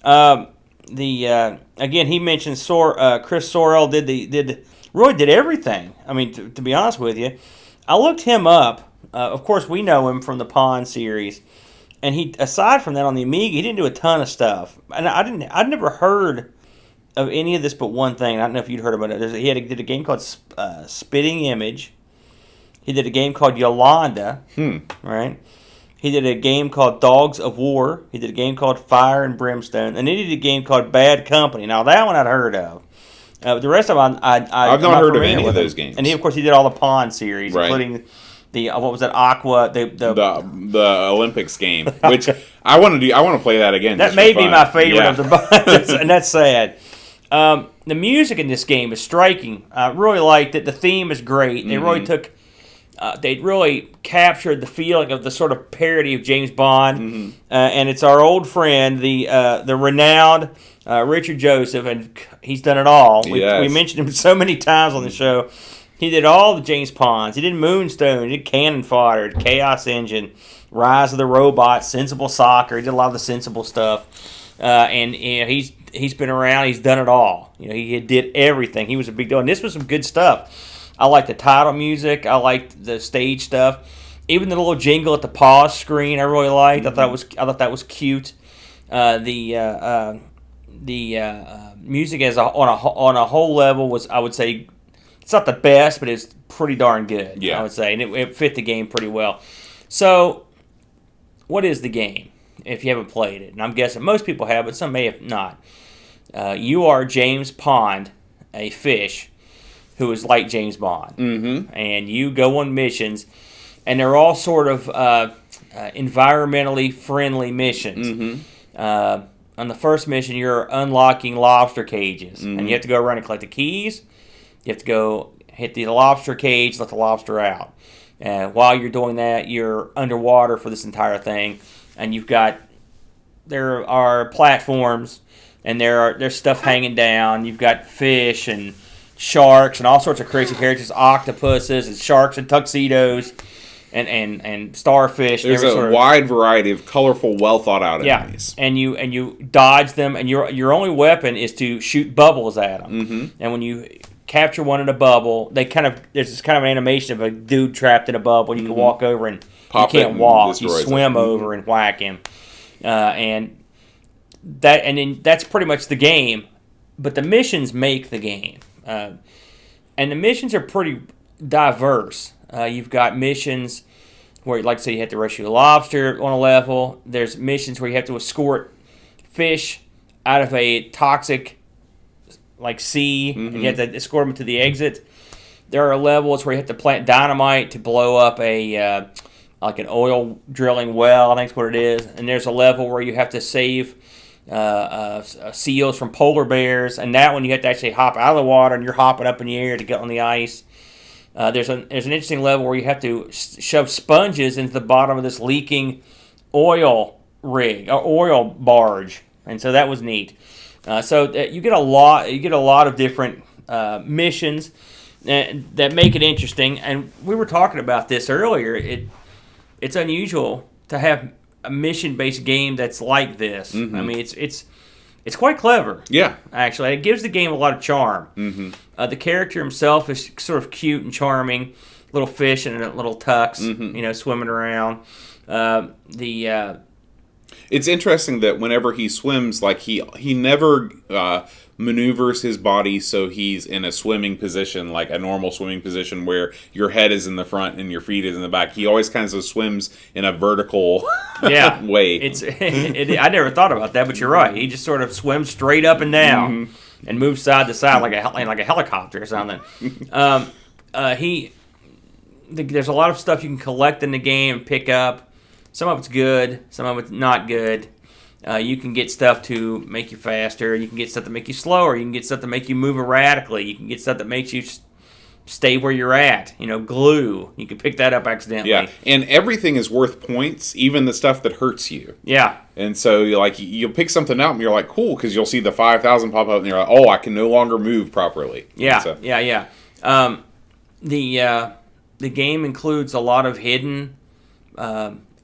Speaker 5: Again, he mentioned Chris Sorrell really did everything. I mean, to be honest with you, I looked him up. Of course, we know him from the Pond series, and he, aside from that, on the Amiga, he didn't do a ton of stuff. And I'd never heard of any of this but one thing. I don't know if you'd heard about it. He did a game called Spitting Image. He did a game called Yolanda. Right. He did a game called Dogs of War. He did a game called Fire and Brimstone, and then he did a game called Bad Company. Now that one I'd heard of. The rest of them,
Speaker 4: I've not heard of any of those games.
Speaker 5: And he did all the Pond series, including. What was that? Aqua,
Speaker 4: the Olympics game, which I want to do. I want to play that again.
Speaker 5: That may be my favorite of the bunch, and that's sad. The music in this game is striking. I really liked it. The theme is great. They really they really captured the feeling of the sort of parody of James Bond, and it's our old friend, the renowned Richard Joseph, and he's done it all. We mentioned him so many times on the show. He did all the James Ponds. He did Moonstone. He did Cannon Fodder, Chaos Engine, Rise of the Robots, Sensible Soccer. He did a lot of the sensible stuff. And he's been around. He's done it all. He did everything. He was a big deal. And this was some good stuff. I liked the title music. I liked the stage stuff. Even the little jingle at the pause screen, I really liked. I thought that was cute. The music on a whole level was, I would say. It's not the best, but it's pretty darn good, I would say. And it fit the game pretty well. So, what is the game, if you haven't played it? And I'm guessing most people have, but some may have not. You are James Pond, a fish, who is like James Bond. And you go on missions, and they're all sort of environmentally friendly missions. On the first mission, you're unlocking lobster cages. And you have to go around and collect the keys. You have to go hit the lobster cage, let the lobster out. While you're doing that, you're underwater for this entire thing, and there are platforms, and there's stuff hanging down. You've got fish and sharks and all sorts of crazy characters, octopuses and sharks and tuxedos and starfish.
Speaker 4: There's a wide variety of colorful, well thought out enemies.
Speaker 5: And you dodge them, and your only weapon is to shoot bubbles at them.
Speaker 4: Mm-hmm.
Speaker 5: And when you capture one in a bubble, there's this kind of an animation of a dude trapped in a bubble. You can walk over and
Speaker 4: Pop
Speaker 5: you
Speaker 4: it
Speaker 5: can't
Speaker 4: and
Speaker 5: walk. You
Speaker 4: destroys
Speaker 5: swim
Speaker 4: it.
Speaker 5: over and whack him, and then that's pretty much the game. But the missions make the game, and the missions are pretty diverse. You've got missions where, like I say, you have to rescue a lobster on a level. There's missions where you have to escort fish out of a toxic sea, and you have to escort them to the exit. There are levels where you have to plant dynamite to blow up an oil drilling well, I think is what it is. And there's a level where you have to save seals from polar bears, and that one you have to actually hop out of the water, and you're hopping up in the air to get on the ice. There's an interesting level where you have to shove sponges into the bottom of this leaking oil rig or oil barge, and so that was neat. So you get a lot of different missions that make it interesting. And we were talking about this earlier. It's unusual to have a mission-based game that's like this.
Speaker 4: Mm-hmm.
Speaker 5: I mean, it's quite clever.
Speaker 4: Yeah.
Speaker 5: Actually, it gives the game a lot of charm.
Speaker 4: Mm-hmm.
Speaker 5: The character himself is sort of cute and charming, little fish in a little tux, swimming around.
Speaker 4: It's interesting that whenever he swims, like he never maneuvers his body so he's in a swimming position, like a normal swimming position where your head is in the front and your feet is in the back. He always kind of swims in a vertical way.
Speaker 5: I never thought about that, but you're right. He just sort of swims straight up and down and moves side to side like a helicopter or something. There's a lot of stuff you can collect in the game and pick up. Some of it's good, some of it's not good. You can get stuff to make you faster. You can get stuff to make you slower. You can get stuff to make you move erratically. You can get stuff that makes you stay where you're at. Glue. You can pick that up accidentally.
Speaker 4: Yeah, and everything is worth points, even the stuff that hurts you.
Speaker 5: Yeah. And
Speaker 4: so you'll pick something out and you're like, cool, because you'll see the 5,000 pop up and you're like, oh, I can no longer move properly.
Speaker 5: Yeah, yeah. The game includes a lot of hidden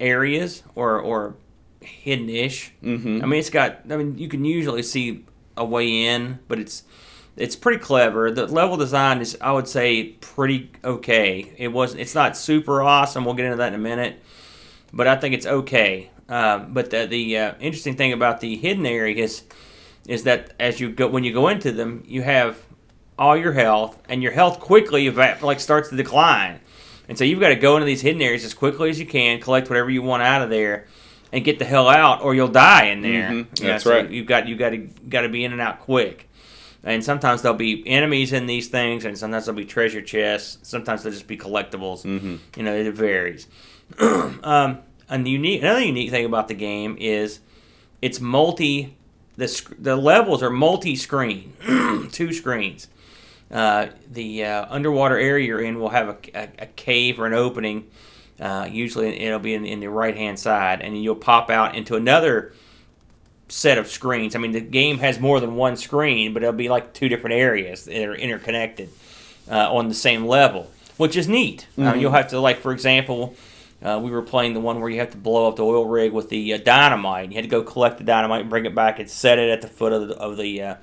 Speaker 5: areas or hidden-ish. Mm-hmm. I mean, you can usually see a way in, but it's pretty clever. The level design is, I would say, pretty okay. It's not super awesome. We'll get into that in a minute, but I think it's okay. But the interesting thing about the hidden areas is that when you go into them, you have all your health, and your health quickly starts to decline. And so you've got to go into these hidden areas as quickly as you can, collect whatever you want out of there, and get the hell out, or you'll die in there.
Speaker 4: Mm-hmm. That's right.
Speaker 5: You've got to be in and out quick. And sometimes there'll be enemies in these things, and sometimes there'll be treasure chests. Sometimes there'll just be collectibles. Mm-hmm. It varies. Another unique thing about the game is it's the levels are multi-screen, 2 screens. The underwater area you're in will have a cave or an opening. Usually it'll be in the right-hand side, and you'll pop out into another set of screens. I mean, the game has more than one screen, but it'll be like 2 different areas that are interconnected on the same level, which is neat.
Speaker 4: Mm-hmm.
Speaker 5: You'll have to, for example, we were playing the one where you have to blow up the oil rig with the dynamite. You had to go collect the dynamite and bring it back and set it at the foot of the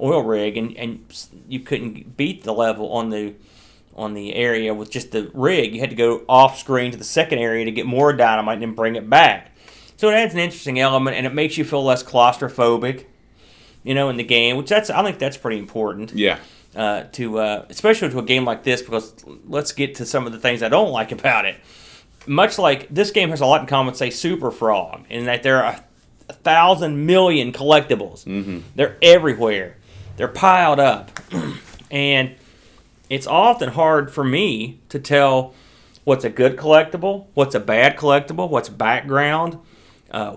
Speaker 5: oil rig, and you couldn't beat the level on the area with just the rig. You had to go off screen to the second area to get more dynamite and then bring it back. So it adds an interesting element, and it makes you feel less claustrophobic, in the game, which I think that's pretty important.
Speaker 4: Yeah.
Speaker 5: Especially to a game like this, because let's get to some of the things I don't like about it. Much like this game has a lot in common with, say, Super Frog, in that there are 1,000 million collectibles. Mm-hmm. They're everywhere. They're piled up. And it's often hard for me to tell what's a good collectible, what's a bad collectible, what's background,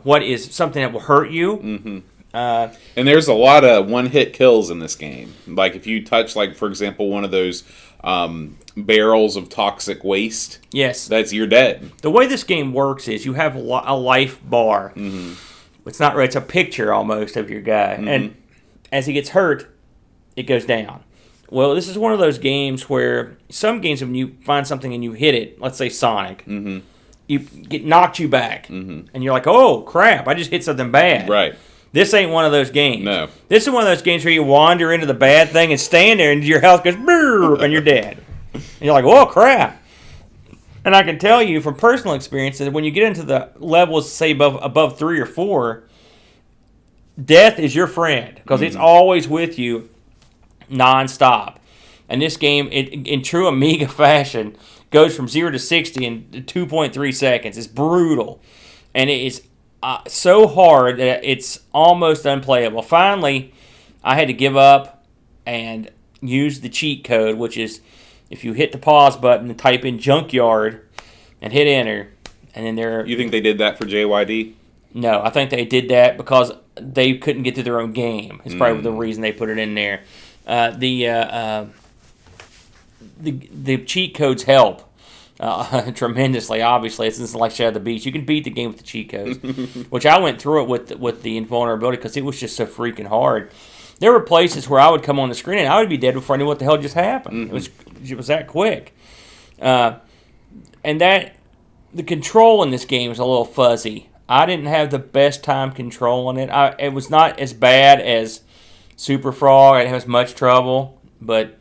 Speaker 5: what is something that will hurt you.
Speaker 4: Mm-hmm. And there's a lot of one-hit kills in this game. Like if you touch, for example, one of those barrels of toxic waste,
Speaker 5: Yes.
Speaker 4: you're dead.
Speaker 5: The way this game works is you have a life bar.
Speaker 4: Mm-hmm.
Speaker 5: It's not. It's a picture almost of your guy,
Speaker 4: Mm-hmm.
Speaker 5: and as he gets hurt, it goes down. Well, this is one of those games where some games, when you find something and you hit it, let's say Sonic,
Speaker 4: Mm-hmm.
Speaker 5: you get knocked you back,
Speaker 4: Mm-hmm.
Speaker 5: and you're like, "Oh crap! I just hit something bad."
Speaker 4: Right.
Speaker 5: This ain't one of those games.
Speaker 4: No.
Speaker 5: This is one of those games where you wander into the bad thing and stand there, and your health goes brrr, and you're dead. And you're like, "Oh crap!" And I can tell you from personal experience that when you get into the levels, say above 3 or 4, death is your friend because it's always with you, nonstop. And this game, in true Amiga fashion, goes from 0 to 60 in 2.3 seconds. It's brutal, and it is so hard that it's almost unplayable. Finally, I had to give up and use the cheat code, which is if you hit the pause button and type in junkyard and hit enter, and then there.
Speaker 4: You think they did that for JYD?
Speaker 5: No, I think they did that because they couldn't get to their own game. It's probably the reason they put it in there. The cheat codes help tremendously. Obviously, it's like Shadow of the Beast. You can beat the game with the cheat codes, which I went through it with the invulnerability because it was just so freaking hard. There were places where I would come on the screen and I would be dead before I knew what the hell just happened. It was that quick, and that the control in this game is a little fuzzy. I didn't have the best time controlling it. It was not as bad as Super Frog. I didn't have as much trouble, but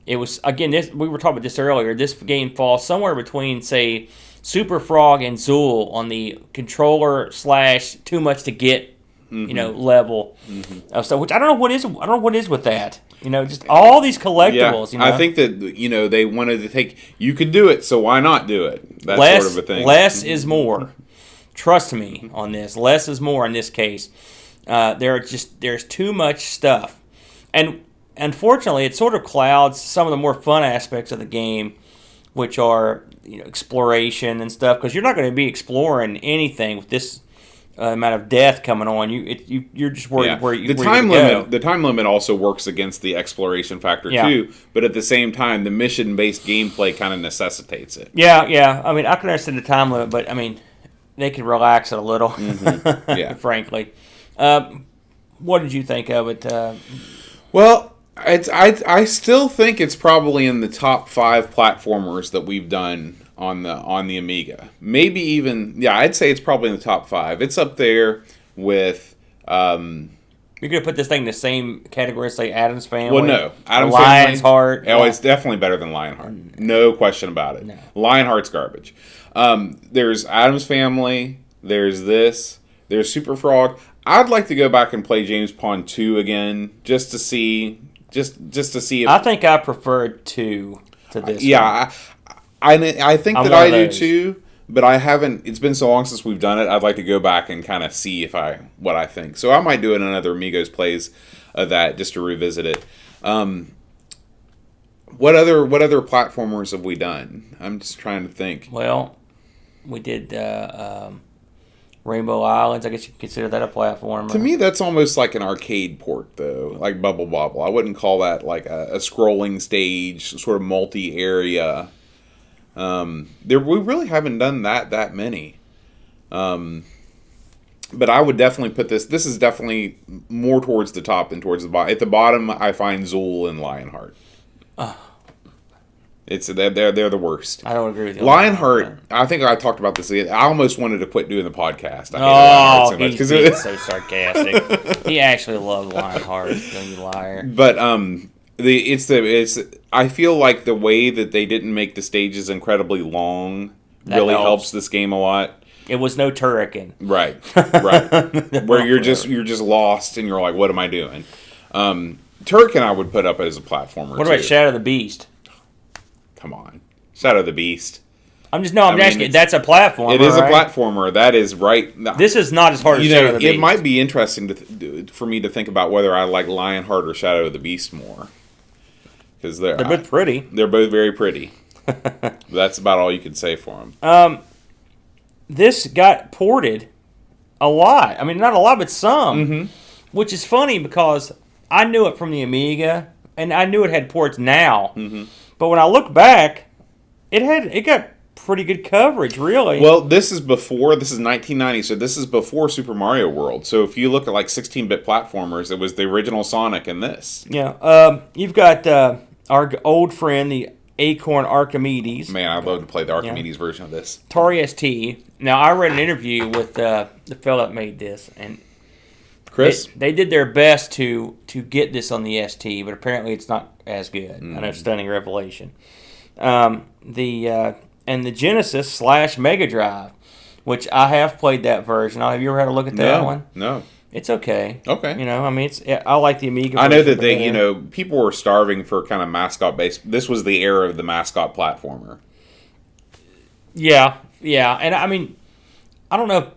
Speaker 5: it was, again, we were talking about this earlier. This game falls somewhere between, say, Super Frog and Zool on the controller / too much to get, level. So, which I don't know what is. I don't know what is with that. Just all these collectibles.
Speaker 4: Yeah, I think that they wanted to take. You could do it, so why not do it? That sort of a thing.
Speaker 5: Less is more. Trust me on this. Less is more in this case. There's too much stuff, and unfortunately, it sort of clouds some of the more fun aspects of the game, which are exploration and stuff. Because you're not going to be exploring anything with this amount of death coming on. You're just worried where you
Speaker 4: the time limit. The time limit also works against the exploration factor too. But at the same time, the mission-based gameplay kind of necessitates it.
Speaker 5: Yeah. I mean, I can understand the time limit, but I mean, they can relax it a little.
Speaker 4: Yeah.
Speaker 5: Frankly. What did you think of it?
Speaker 4: Well, I still think it's probably in the top 5 platformers that we've done on the Amiga. Maybe even, I'd say it's probably in the top 5. It's up there with.
Speaker 5: You're gonna put this thing in the same category as, say, Addams Family.
Speaker 4: Well, no, Addams
Speaker 5: Lion's
Speaker 4: Family.
Speaker 5: Heart.
Speaker 4: Oh, it's definitely better than Lionheart. No question about it.
Speaker 5: No.
Speaker 4: Lionheart's garbage. There's Addams Family. There's this. There's Super Frog. I'd like to go back and play James Pond 2 again, just to see if.
Speaker 5: I think I preferred 2 to this.
Speaker 4: Yeah, I think that I do too, but I haven't. It's been so long since we've done it. I'd like to go back and kind of see what I think. So I might do another Amigos Plays of that just to revisit it. What other platformers have we done? I'm just trying to think.
Speaker 5: Well, we did Rainbow Islands. I guess you could consider that a platform.
Speaker 4: To me, that's almost like an arcade port, though, like Bubble Bobble. I wouldn't call that like a scrolling stage, sort of multi-area. We really haven't done that many. But I would definitely put this. This is definitely more towards the top than towards the bottom. At the bottom, I find Zool and Lionheart. They're the worst.
Speaker 5: I don't agree with you.
Speaker 4: Lionheart, I think I talked about this. I almost wanted to quit doing the podcast.
Speaker 5: I hate Lionheart so much he's so sarcastic. He actually loved Lionheart. You liar.
Speaker 4: But I feel like the way that they didn't make the stages incredibly long really helps this game a lot.
Speaker 5: It was no Turrican.
Speaker 4: Right. Where you're just lost and you're like, what am I doing? Turrican I would put up as a platformer.
Speaker 5: What about Shadow of the Beast?
Speaker 4: Come on. Shadow of the Beast.
Speaker 5: I'm asking. That's a platformer.
Speaker 4: It is a platformer. That is right.
Speaker 5: This is not as hard as Shadow of the Beast.
Speaker 4: It might be interesting for me to think about whether I like Lionheart or Shadow of the Beast more. Because they're
Speaker 5: both pretty.
Speaker 4: They're both very pretty. That's about all you can say for them.
Speaker 5: This got ported a lot. I mean, not a lot, but some. Which is funny because I knew it from the Amiga, and I knew it had ports now. But when I look back, it got pretty good coverage, really.
Speaker 4: Well, this is 1990, so this is before Super Mario World. So if you look at like 16-bit platformers, it was the original Sonic and this.
Speaker 5: Yeah. You've got our old friend, the Acorn Archimedes.
Speaker 4: Man, I'd love to play the Archimedes version of this.
Speaker 5: Atari ST. Now, I read an interview with the fellow that made this, and
Speaker 4: Chris?
Speaker 5: they did their best to get this on the ST, but apparently it's not as good. I know, stunning revelation. And the Genesis / Mega Drive, which I have played that version. Have you ever had a look at that one?
Speaker 4: No.
Speaker 5: It's okay.
Speaker 4: Okay.
Speaker 5: You know, I mean, I like the Amiga.
Speaker 4: I know that
Speaker 5: version,
Speaker 4: people were starving for kind of Mascot based. This was the era of the Mascot platformer.
Speaker 5: Yeah, and I mean, I don't know.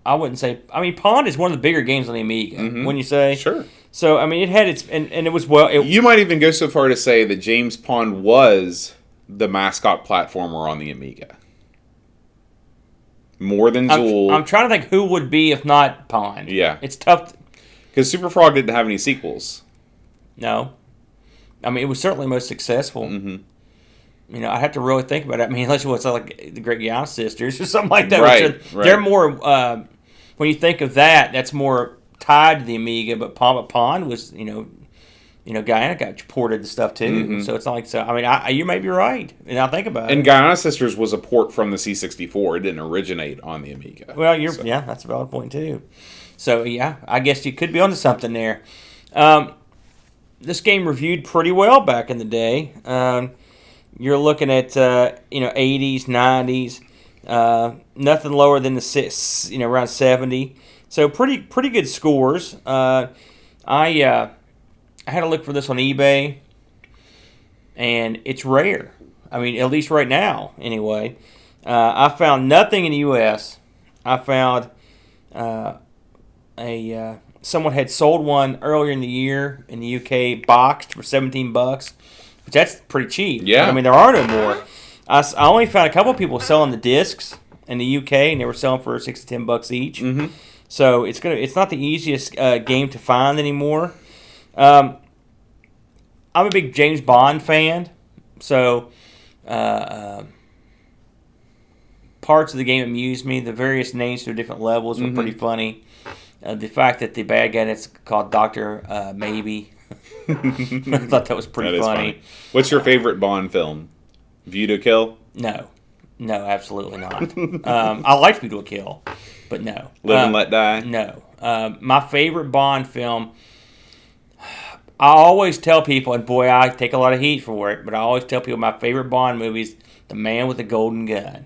Speaker 5: I wouldn't say. I mean, Pond is one of the bigger games on the Amiga. When you say
Speaker 4: Sure.
Speaker 5: So I mean, it had its and it was well.
Speaker 4: You might even go so far to say that James Pond was the Mascot platformer on the Amiga. More than Zool.
Speaker 5: I'm trying to think who would be if not Pond.
Speaker 4: Yeah.
Speaker 5: It's tough.
Speaker 4: Because Super Frog didn't have any sequels.
Speaker 5: No. I mean, it was certainly most successful. Mm-hmm. You know, I have to really think about it. I mean, unless it was like the Great Giant Sisters or something like that.
Speaker 4: Right.
Speaker 5: They're more, when you think of that, that's more tied to the Amiga, but Pond was, Guyana got ported and stuff too. Mm-hmm. So it's not like, so, I mean, you may be right. And I'll think about it.
Speaker 4: And Guyana Sisters was a port from the C64. It didn't originate on the Amiga.
Speaker 5: Well, yeah, that's a valid point too. So, yeah, I guess you could be onto something there. This game reviewed pretty well back in the day. You're looking at, 80s, 90s, nothing lower than the around 70. So pretty good scores. I had to look for this on eBay, and it's rare. I mean, at least right now, anyway. I found nothing in the U.S. I found someone had sold one earlier in the year in the UK boxed for $17, which that's pretty cheap.
Speaker 4: Yeah.
Speaker 5: But, I mean, there are no more. I only found a couple of people selling the discs in the UK, and they were selling for $6 to $10 each. Mm-hmm. So it's not the easiest game to find anymore. I'm a big James Bond fan, so parts of the game amused me. The various names to different levels were pretty funny. The fact that the bad guy that's called Dr. Maybe, I thought that was pretty funny.
Speaker 4: What's your favorite Bond film? View to Kill?
Speaker 5: No, absolutely not. I like View to a Kill, but no.
Speaker 4: Live and Let Die?
Speaker 5: No. My favorite Bond film, I always tell people, and boy, I take a lot of heat for it, but I always tell people my favorite Bond movie is The Man with the Golden Gun.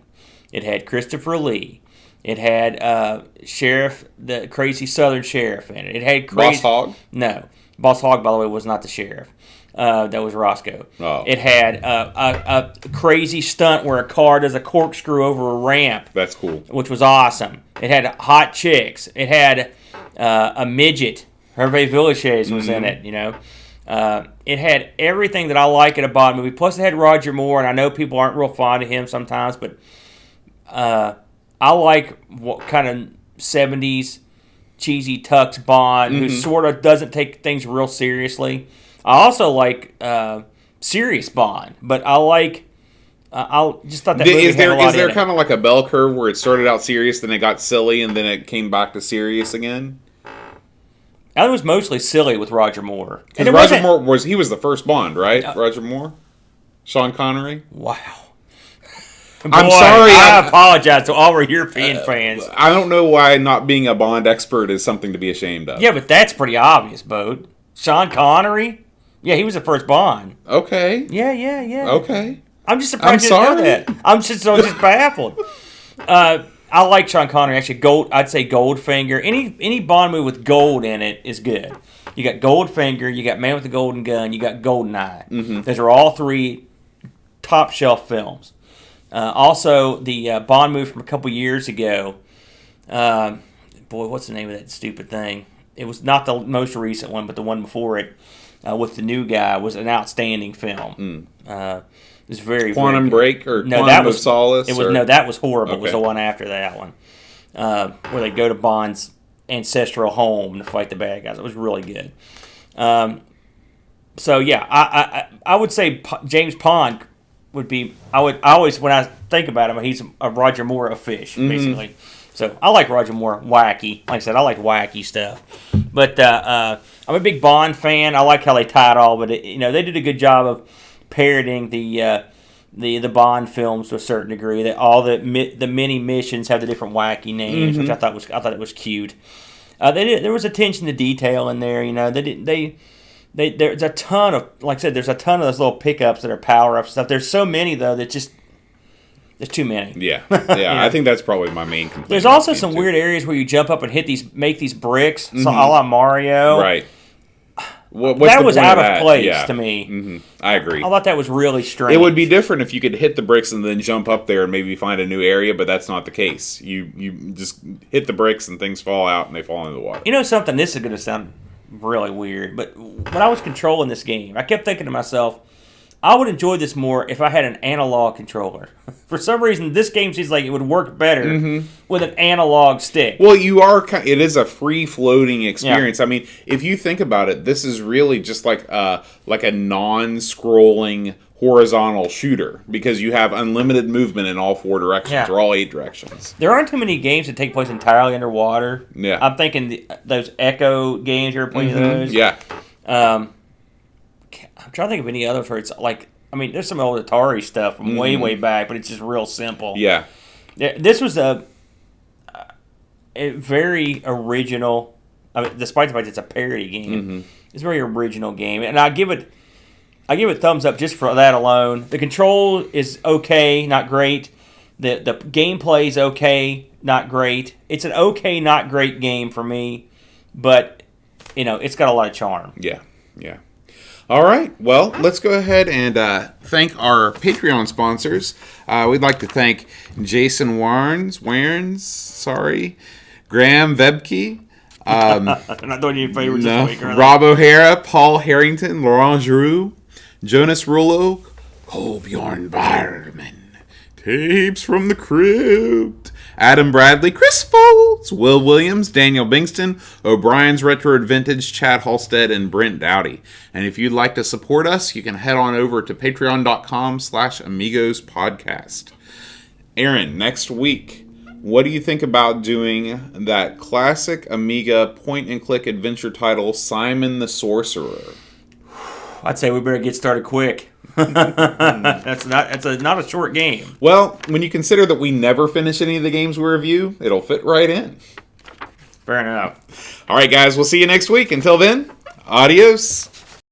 Speaker 5: It had Christopher Lee. It had the crazy Southern sheriff in it. It had
Speaker 4: Boss Hogg?
Speaker 5: No. Boss Hogg, by the way, was not the sheriff. That was Roscoe.
Speaker 4: Oh.
Speaker 5: It had a crazy stunt where a car does a corkscrew over a ramp.
Speaker 4: That's cool.
Speaker 5: Which was awesome. It had hot chicks. It had a midget. Hervé Villechaize was in it, It had everything that I like in a Bond movie. Plus, it had Roger Moore, and I know people aren't real fond of him sometimes, but I like what kind of 70s cheesy tux Bond who sort of doesn't take things real seriously. I also like serious Bond, but I like. I just thought that movie
Speaker 4: is
Speaker 5: had a lot
Speaker 4: there
Speaker 5: in it.
Speaker 4: kind of like a bell curve where it started out serious, then it got silly, and then it came back to serious again?
Speaker 5: I was mostly silly with Roger Moore.
Speaker 4: Because Roger Moore was the first Bond, right? Roger Moore, Sean Connery.
Speaker 5: Wow.
Speaker 4: I'm sorry.
Speaker 5: I apologize to all our European fans.
Speaker 4: I don't know why not being a Bond expert is something to be ashamed of.
Speaker 5: Yeah, but that's pretty obvious, Bo. Sean Connery. Yeah, he was the first Bond.
Speaker 4: Okay.
Speaker 5: Yeah.
Speaker 4: Okay.
Speaker 5: I'm just surprised you didn't know that. I'm just baffled. I like Sean Connery. Actually, I'd say Goldfinger. Any Bond movie with gold in it is good. You got Goldfinger, you got Man with the Golden Gun, you got Goldeneye. Mm-hmm. Those are all three top shelf films. Also, the Bond movie from a couple years ago. Boy, what's the name of that stupid thing? It was not the most recent one, but the one before it with the new guy was an outstanding film. It was very
Speaker 4: Quantum
Speaker 5: very
Speaker 4: Break or Quantum of Solace?
Speaker 5: That was horrible.
Speaker 4: Okay.
Speaker 5: It was the one after that one, where they go to Bond's ancestral home to fight the bad guys. It was really good. So yeah, I would say James Pond would be. I always when I think about him, he's a Roger Moore of fish, basically. So I like Roger Moore, wacky. Like I said, I like wacky stuff. But I'm a big Bond fan. I like how they tie it all. But they did a good job of parodying the Bond films to a certain degree. That all the mini missions have the different wacky names, which I thought it was cute. There was attention to detail in there. There's a ton of, like I said, there's a ton of those little pickups that are power ups and stuff. There's so many though that just there's too many.
Speaker 4: Yeah. I think that's probably my main complaint.
Speaker 5: There's also some weird areas where you jump up and make these bricks, so a la Mario.
Speaker 4: Right.
Speaker 5: That was out of place to me.
Speaker 4: I agree.
Speaker 5: I thought that was really strange.
Speaker 4: It would be different if you could hit the bricks and then jump up there and maybe find a new area, but that's not the case. You just hit the bricks and things fall out and they fall into the water.
Speaker 5: You know something? This is going to sound really weird, but when I was controlling this game, I kept thinking to myself, I would enjoy this more if I had an analog controller. For some reason, this game seems like it would work better with an analog stick.
Speaker 4: Well, it is a free-floating experience. Yeah. I mean, if you think about it, this is really just like a non-scrolling horizontal shooter because you have unlimited movement in all 4 directions or all 8 directions.
Speaker 5: There aren't too many games that take place entirely underwater.
Speaker 4: Yeah.
Speaker 5: I'm thinking those Echo games, you ever played those?
Speaker 4: Yeah.
Speaker 5: I'm trying to think of any others where it's like, I mean, there's some old Atari stuff from way back, but it's just real simple.
Speaker 4: Yeah.
Speaker 5: This was a very original, I mean, despite the fact it's a parody game, it's a very original game. And I give it thumbs up just for that alone. The control is okay, not great. The gameplay is okay, not great. It's an okay, not great game for me, but, it's got a lot of charm.
Speaker 4: Yeah. All right. Well, let's go ahead and thank our Patreon sponsors. We'd like to thank Jason Warnes, Graham Vebke,
Speaker 5: I'm not doing you favors this week,
Speaker 4: Rob O'Hara, Paul Harrington, Laurent Giroux, Jonas Rullo, Kolbjorn Barman, Tapes from the Crypt, Adam Bradley, Chris Foltz, Will Williams, Daniel Bingston, O'Brien's Retro Vintage, Chad Halstead, and Brent Dowdy. And if you'd like to support us, you can head on over to patreon.com/Amigos Podcast. Aaron, next week, what do you think about doing that classic Amiga point-and-click adventure title, Simon the Sorcerer?
Speaker 5: I'd say we better get started quick. That's not a short game.
Speaker 4: Well, when you consider that we never finish any of the games we review, it'll fit right in.
Speaker 5: Fair enough.
Speaker 4: All right, guys, we'll see you next week. Until then, adios.